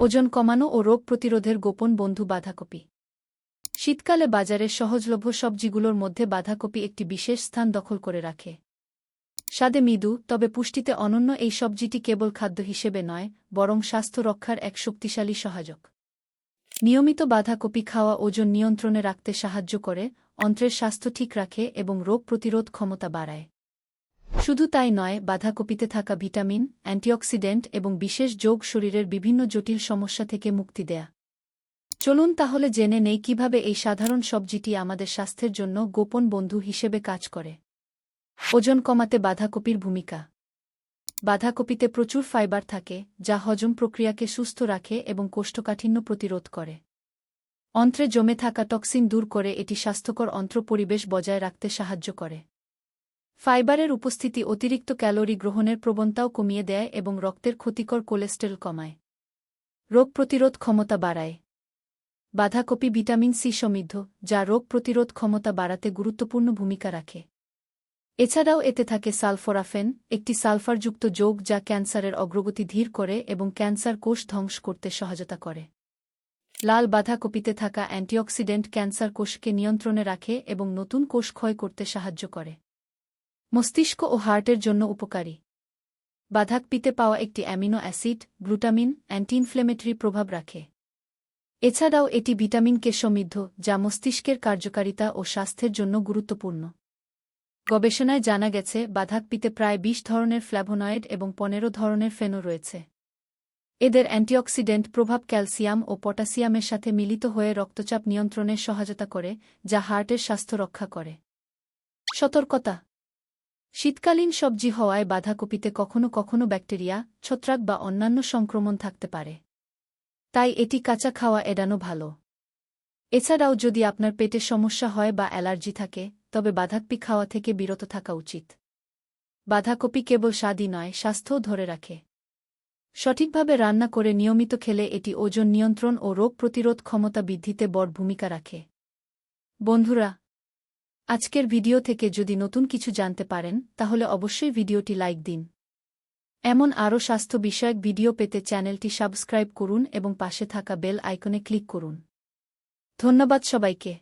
ওজন কমানো ও রোগ প্রতিরোধের গোপন বন্ধু বাঁধাকপি। শীতকালে বাজারের সহজলভ্য সবজিগুলোর মধ্যে বাঁধাকপি একটি বিশেষ স্থান দখল করে রাখে। স্বাদে মৃদু, তবে পুষ্টিতে অনন্য এই সবজিটি কেবল খাদ্য হিসেবে নয়, বরং স্বাস্থ্য রক্ষার এক শক্তিশালী সহায়ক। নিয়মিত বাঁধাকপি খাওয়া ওজন নিয়ন্ত্রণে রাখতে সাহায্য করে, অন্ত্রের স্বাস্থ্য ঠিক রাখে এবং রোগ প্রতিরোধ ক্ষমতা বাড়ায়। শুধু তাই নয়, বাঁধাকপিতে থাকা ভিটামিন, অ্যান্টিঅক্সিডেন্ট এবং বিশেষ যোগ শরীরের বিভিন্ন জটিল সমস্যা থেকে মুক্তি দেয়া। চলুন তাহলে জেনে নেই কিভাবে এই সাধারণ সবজিটি আমাদের স্বাস্থ্যের জন্য গোপন বন্ধু হিসেবে কাজ করে। ওজন কমাতে বাঁধাকপির ভূমিকা। বাঁধাকপিতে প্রচুর ফাইবার থাকে, যা হজম প্রক্রিয়াকে সুস্থ রাখে এবং কোষ্ঠকাঠিন্য প্রতিরোধ করে। অন্ত্রে জমে থাকা টক্সিন দূর করে এটি স্বাস্থ্যকর অন্ত্র পরিবেশ বজায় রাখতে সাহায্য করে। ফাইবারের উপস্থিতি অতিরিক্ত ক্যালোরি গ্রহণের প্রবণতাও কমিয়ে দেয় এবং রক্তের ক্ষতিকর কোলেস্টেরল কমায়। রোগ প্রতিরোধ ক্ষমতা বাড়ায়। বাঁধাকপি ভিটামিন সি সমৃদ্ধ, যা রোগ প্রতিরোধ ক্ষমতা বাড়াতে গুরুত্বপূর্ণ ভূমিকা রাখে। এছাড়াও এতে থাকে সালফোরাফেন, একটি সালফারযুক্ত যৌগ যা ক্যান্সারের অগ্রগতি ধীর করে এবং ক্যান্সার কোষ ধ্বংস করতে সহায়তা করে। লাল বাঁধাকপিতে থাকা অ্যান্টিঅক্সিডেন্ট ক্যান্সার কোষকে নিয়ন্ত্রণে রাখে এবং নতুন কোষ ক্ষয় করতে সাহায্য করে। মস্তিষ্ক ও হার্টের জন্য উপকারী। বাঁধাকপিতে পাওয়া একটি amino acid, glutamine, anti inflammatory প্রভাব রাখে। এছাড়াও এটি ভিটামিন কে সমৃদ্ধ, যা মস্তিষ্কের কার্যকারিতা ও স্বাস্থ্যের জন্য গুরুত্বপূর্ণ। গবেষণায় জানা গেছে, বাঁধাকপিতে প্রায় ২০ ধরনের ফ্ল্যাভোনয়েড এবং ১৫ ধরনের ফেনো রয়েছে। এদের অ্যান্টিঅক্সিডেন্ট প্রভাব ক্যালসিয়াম ও পটাশিয়ামের সাথে মিলিত হয়ে রক্তচাপ নিয়ন্ত্রণে সহায়তা করে, যা হার্টের স্বাস্থ্য রক্ষা করে। সতর্কতা: শীতকালীন সবজি হওয়ায় বাঁধাকপিতে কখনো কখনো ব্যাকটেরিয়া, ছত্রাক বা অন্যান্য সংক্রমণ থাকতে পারে। তাই এটি কাঁচা খাওয়া এড়ানো ভালো। এছাড়াও যদি আপনার পেটে সমস্যা হয় বা অ্যালার্জি থাকে, তবে বাঁধাকপি খাওয়া থেকে বিরত থাকা উচিত। বাঁধাকপি কেবল স্বাদই নয়, স্বাস্থ্যও ধরে রাখে। সঠিকভাবে রান্না করে নিয়মিত খেলে এটি ওজন নিয়ন্ত্রণ ও রোগ প্রতিরোধ ক্ষমতা বৃদ্ধিতে বড় ভূমিকা রাখে। বন্ধুরা, আজকের ভিডিও থেকে যদি নতুন কিছু জানতে পারেন, তাহলে অবশ্যই ভিডিওটি লাইক দিন। এমন আরও স্বাস্থ্য বিষয়ক ভিডিও পেতে চ্যানেলটি সাবস্ক্রাইব করুন এবং পাশে থাকা বেল আইকনে ক্লিক করুন। ধন্যবাদ সবাইকে।